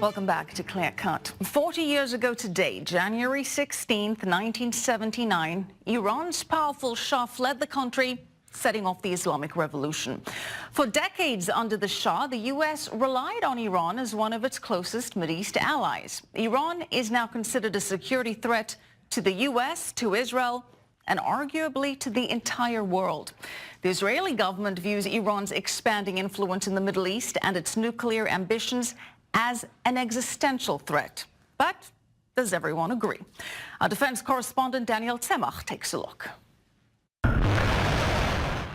Welcome back to Clear Cut. 40 years ago today, January 16th, 1979, Iran's powerful Shah fled the country, setting off the Islamic Revolution. For decades under the Shah, the U.S. relied on Iran as one of its closest Mideast allies. Iran is now considered a security threat to the U.S., to Israel, and arguably to the entire world. The Israeli government views Iran's expanding influence in the Middle East and its nuclear ambitions as an existential threat. But does everyone agree? Our defense correspondent Daniel Tzemach takes a look.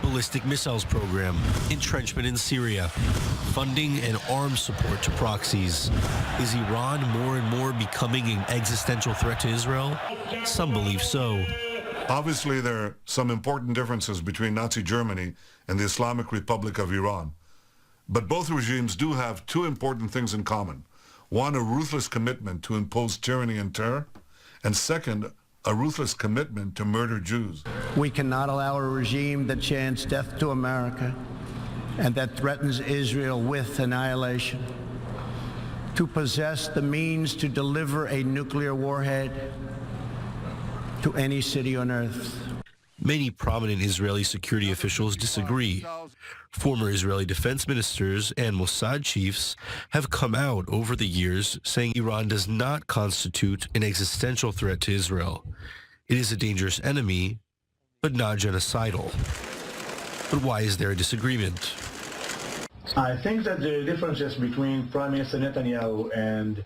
Ballistic missiles program, entrenchment in Syria, funding and arms support to proxies. Is Iran more and more becoming an existential threat to Israel? Some believe so. Obviously, there are some important differences between Nazi Germany and the Islamic Republic of Iran. But both regimes do have two important things in common. One, a ruthless commitment to impose tyranny and terror, and second, a ruthless commitment to murder Jews. We cannot allow a regime that chants death to America and that threatens Israel with annihilation to possess the means to deliver a nuclear warhead to any city on earth. Many prominent Israeli security officials disagree. Former Israeli defense ministers and Mossad chiefs have come out over the years saying Iran does not constitute an existential threat to Israel. It is a dangerous enemy, but not genocidal. But why is there a disagreement? I think that the differences between Prime Minister Netanyahu and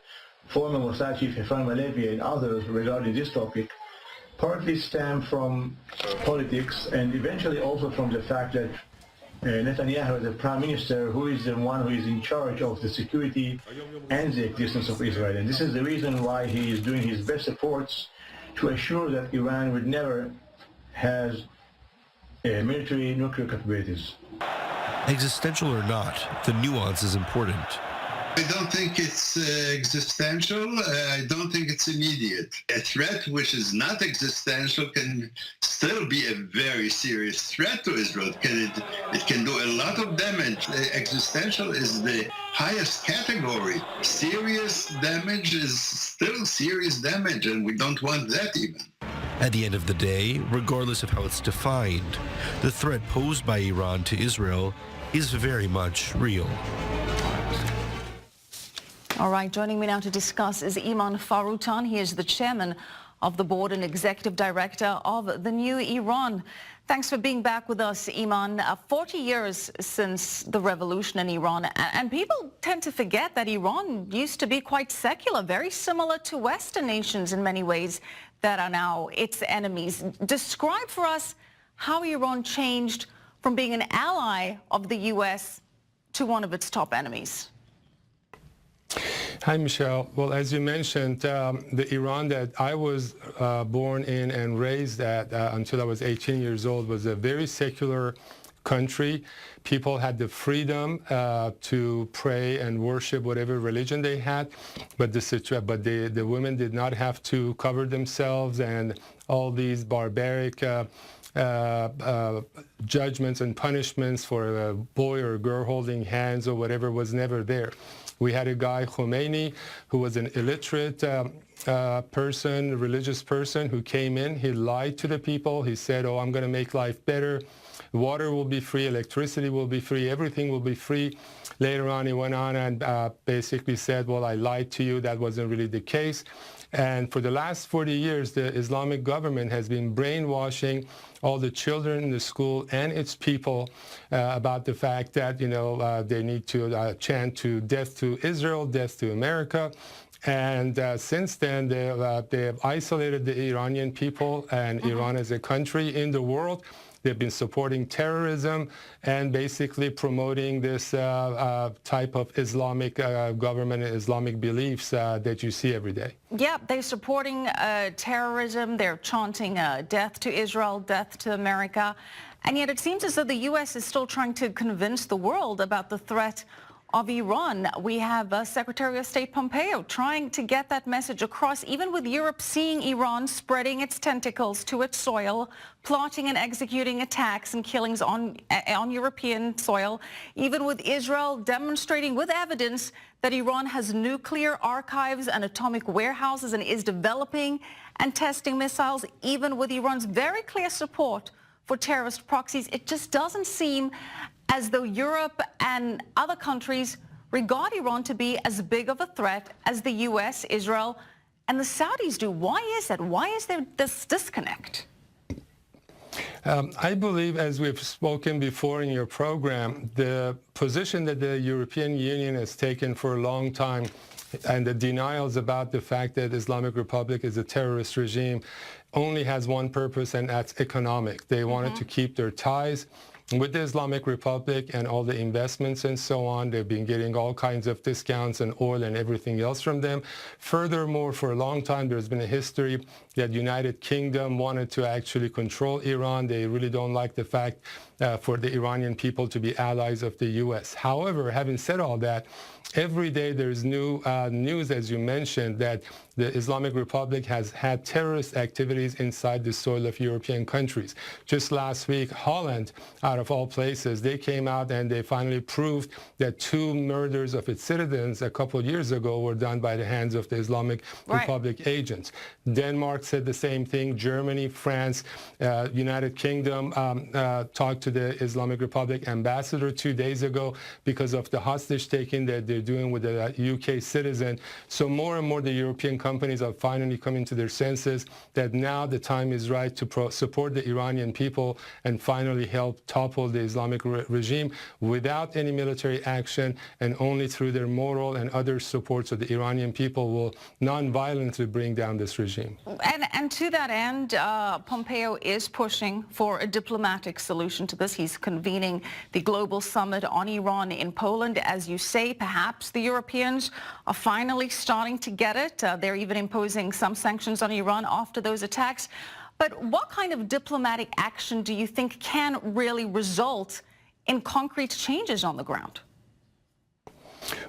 former Mossad chief Efraim Halevi and others regarding this topic partly stem from politics and eventually also from the fact that Netanyahu, the prime minister, who is the one who is in charge of the security and the existence of Israel. And this is the reason why he is doing his best efforts to assure that Iran would never have military nuclear capabilities. Existential or not, the nuance is important. I don't think it's existential. I don't think it's immediate. A threat which is not existential can still be a very serious threat to Israel. It can do a lot of damage. Existential is the highest category. Serious damage is still serious damage, and we don't want that even. At the end of the day, regardless of how it's defined, the threat posed by Iran to Israel is very much real. All right, joining me now to discuss is Iman Foroughtun. He is the chairman of the board and executive director of the New Iran. Thanks for being back with us, Iman. 40 years since the revolution in Iran, and people tend to forget that Iran used to be quite secular, very similar to Western nations in many ways that are now its enemies. Describe for us how Iran changed from being an ally of the U.S. to one of its top enemies. Hi, Michelle. Well, as you mentioned, the Iran that I was born in and raised at until I was 18 years old was a very secular country. People had the freedom to pray and worship whatever religion they had, but the women did not have to cover themselves, and all these barbaric judgments and punishments for a boy or a girl holding hands or whatever was never there. We had a guy, Khomeini, who was an illiterate person, religious person, who came in. He lied to the people. He said, oh, I'm going to make life better. Water will be free. Electricity will be free. Everything will be free. Later on, he went on and basically said, well, I lied to you. That wasn't really the case. And for the last 40 years, the Islamic government has been brainwashing all the children in the school and its people about the fact that, they need to chant to death to Israel, death to America. And since then, they've isolated the Iranian people and Iran as a country in the world. They've been supporting terrorism and basically promoting this type of Islamic government and Islamic beliefs that you see every day. Yeah, they're supporting terrorism. They're chanting death to Israel, death to America. And yet it seems as though the U.S. is still trying to convince the world about the threat of Iran. We have Secretary of State Pompeo trying to get that message across, even with Europe seeing Iran spreading its tentacles to its soil, plotting and executing attacks and killings on European soil, even with Israel demonstrating with evidence that Iran has nuclear archives and atomic warehouses and is developing and testing missiles, even with Iran's very clear support for terrorist proxies. It just doesn't seem as though Europe and other countries regard Iran to be as big of a threat as the US, Israel, and the Saudis do. Why is that? Why is there this disconnect? I believe, as we've spoken before in your program, the position that the European Union has taken for a long time and the denials about the fact that Islamic Republic is a terrorist regime only has one purpose, and that's economic. They wanted to keep their ties with the Islamic Republic and all the investments and so on. They've been getting all kinds of discounts and oil and everything else from them. Furthermore, for a long time, there's been a history that United Kingdom wanted to actually control Iran. They really don't like the fact for the Iranian people to be allies of the U.S. However, having said all that, every day there's new news, as you mentioned, that the Islamic Republic has had terrorist activities inside the soil of European countries. Just last week, Holland, out of all places, they came out and they finally proved that 2 murders of its citizens a couple of years ago were done by the hands of the Islamic Republic agents. Denmark said the same thing. Germany, France, United Kingdom talked to the Islamic Republic ambassador 2 days ago because of the hostage taking that they're doing with the UK citizen. So more and more the European companies are finally coming to their senses that now the time is right to support the Iranian people and finally help topple the Islamic regime without any military action, and only through their moral and other supports of the Iranian people will non-violently bring down this regime. And to that end, Pompeo is pushing for a diplomatic solution to this. He's convening the global summit on Iran in Poland. As you say, perhaps the Europeans are finally starting to get it. They're even imposing some sanctions on Iran after those attacks. But what kind of diplomatic action do you think can really result in concrete changes on the ground?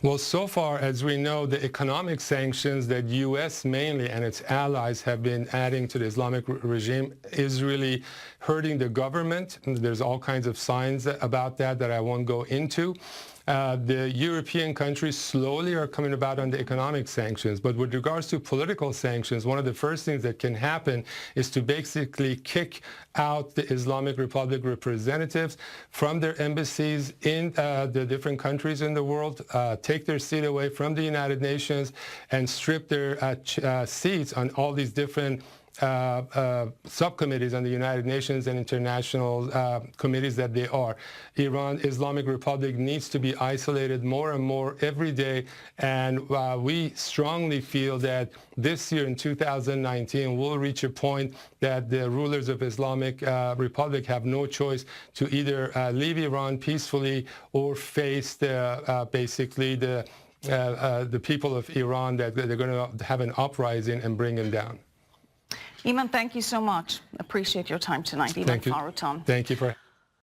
Well, so far, as we know, the economic sanctions that U.S. mainly and its allies have been adding to the Islamic regime is really hurting the government. There's all kinds of signs about that I won't go into. The European countries slowly are coming about on the economic sanctions. But with regards to political sanctions, one of the first things that can happen is to basically kick out the Islamic Republic representatives from their embassies in the different countries in the world, take their seat away from the United Nations, and strip their seats on all these different subcommittees on the United Nations and international committees that they are. Islamic Republic needs to be isolated more and more every day, and we strongly feel that this year in 2019 we'll reach a point that the rulers of Islamic Republic have no choice to either leave Iran peacefully or face basically the people of Iran, that they're going to have an uprising and bring them down. Iman, thank you so much. Appreciate your time tonight. Iman Forough. Thank you for